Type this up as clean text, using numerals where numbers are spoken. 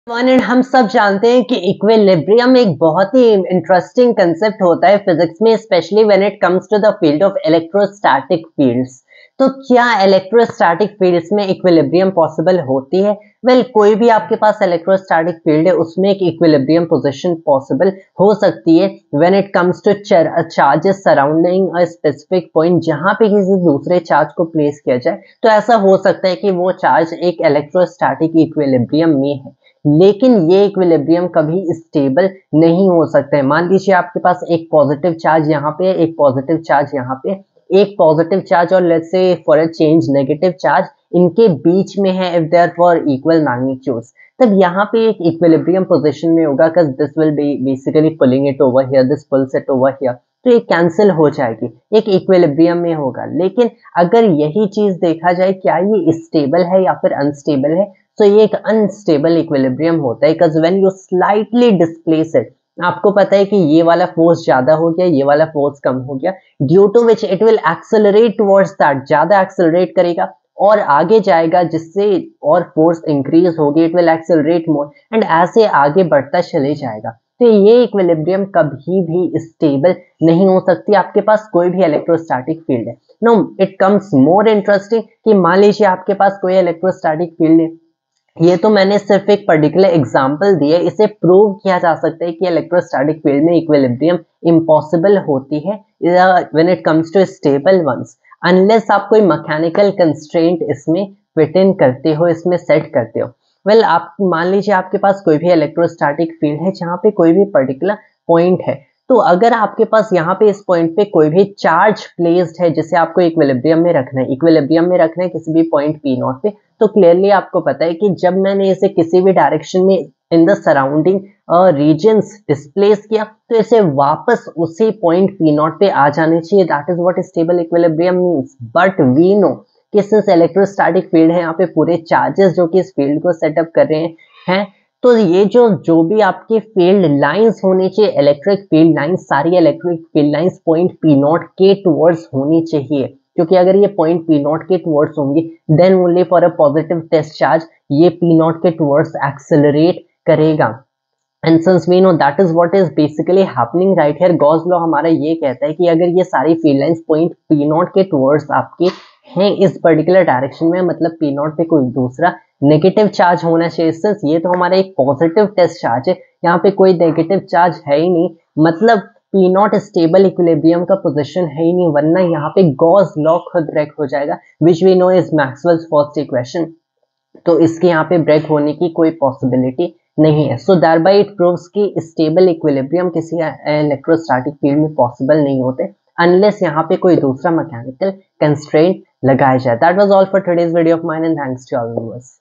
And हम सब जानते हैं कि इक्विलिब्रियम एक बहुत ही इंटरेस्टिंग कंसेप्ट होता है फिजिक्स में, specially when it comes to the field of electrostatic fields. तो क्या इलेक्ट्रोस्टैटिक फील्ड्स में इक्विलिब्रियम पॉसिबल होती है? कोई भी आपके पास इलेक्ट्रोस्टैटिक फील्ड है उसमें एक इक्विलिब्रियम पोजीशन पॉसिबल हो सकती है when it comes two charges surrounding a specific point. जहां पे किसी दूसरे चार्ज को प्लेस किया जाए तो ऐसा हो सकता है कि वो चार्ज एक इलेक्ट्रोस्टैटिक इक्विलिब्रियम में है, लेकिन ये इक्विलिब्रियम कभी स्टेबल नहीं हो सकता है। मान लीजिए आपके पास एक पॉजिटिव चार्ज यहाँ पे, एक पॉजिटिव चार्ज यहाँ पे, एक पॉजिटिव चार्ज और let's say for a change negative charge इनके बीच में है, if they are for equal magnitudes, तब यहाँ पे एक इक्विलिब्रियम पोजीशन में होगा, because this will be basically pulling it over here, this pulls it over here, तो ये कैंसिल हो जाएगी, एक इक्विलिब्रियम में होगा। लेकिन अगर यही चीज देखा जाए क्या ये स्टेबल है या फिर अनस्टेबल है, तो ये एक अनस्टेबल इक्विलिब्रियम होता है, because when you slightly displace it, आपको पता है कि ये वाला फोर्स ज्यादा हो गया, ये वाला फोर्स कम हो गया, due to which it will accelerate towards that, ज्यादा एक्सेलरेट करेगा और आगे जाएगा, जिससे और फोर्स इंक्रीज होगी, it will accelerate more and ऐसे आगे बढ़ता चले जाएगा। तो ये इक्विलिब्रियम कभी भी स्टेबल नहीं हो सकती, आपके पास कोई भी इलेक्ट्रोस्टैटिक फील्ड है। No, it comes more interesting कि मान लीजिए आपके पास कोई इलेक्ट्रोस्टैटिक फील्ड है, ये तो मैंने सिर्फ एक पर्टिकुलर एग्जांपल दिया, इसे प्रूव किया जा सकता है कि इलेक्ट्रोस्टैटिक फील्ड में इक्विलिब्रियम इम्पॉसिबल होती है when it comes to stable ones, unless आप कोई मैकेनिकल कंस्ट्रेंट इसमें फिट इन करते हो, इसमें सेट करते हो। आप मान लीजिए आपके पास कोई भी इलेक्ट्रोस्टैटिक फील्ड है जहाँ पे कोई भी पर्टिकुलर पॉइंट है, तो अगर आपके पास यहाँ पे इस पॉइंट पे कोई भी चार्ज प्लेस्ड है जिसे आपको इक्विलिब्रियम में रखना है, इक्विलिब्रियम में रखना है किसी भी पॉइंट पी नॉट पे, तो क्लियरली आपको पता है कि जब मैंने इसे किसी भी डायरेक्शन में in the surrounding regions displace किया तो इसे वापस उसी पॉइंट पी नॉट पे आ जाने चाहिए। That is what stable equilibrium means. But we know कि सिंस इलेक्ट्रोस्टैटिक फील्ड है, यहाँ पे पूरे चार्जेस जो कि इस फील्ड को सेटअप कर रहे हैं, तो ये जो भी आपके फील्ड लाइंस होनी चाहिए, इलेक्ट्रिक फील्ड लाइंस, सारी electric field lines point P nought के टुवर्ड्स होनी चाहिए, क्योंकि अगर ये पॉइंट पी नॉट के टुवर्ड्स होंगी then only for a positive test charge ये पी नॉट के टुवर्ड्स एक्सेलरेट करेगा। And since we know that is what is basically happening right here, Gauss law हमारा ये कहता है कि अगर ये सारी field lines point P nought के टुवर्ड्स आपके हैं इस पर्टिकुलर डायरेक्शन में, मतलब पी नॉट पे कोई दूसरा नेगेटिव चार्ज होना चाहिए, सिंस ये तो हमारा एक पॉजिटिव टेस्ट चार्ज है, यहाँ पे कोई नेगेटिव चार्ज है ही नहीं, मतलब पी नॉट स्टेबल इक्विलिब्रियम का पोजीशन है ही नहीं, वरना यहाँ पे गॉस लॉ खुद ब्रेक हो जाएगा, which we know is Maxwell's first equation. तो इसके यहाँ पे ब्रेक होने की कोई पॉसिबिलिटी नहीं है। सो देयरबाय इट प्रूव्स कि स्टेबल इक्विलिब्रियम किसी इलेक्ट्रोस्टैटिक फील्ड में पॉसिबल नहीं होते अनलेस यहाँ पे कोई दूसरा मैकेनिकल कंस्ट्रेंट लगाया जाए। That was all for today's video of mine and thanks to all viewers.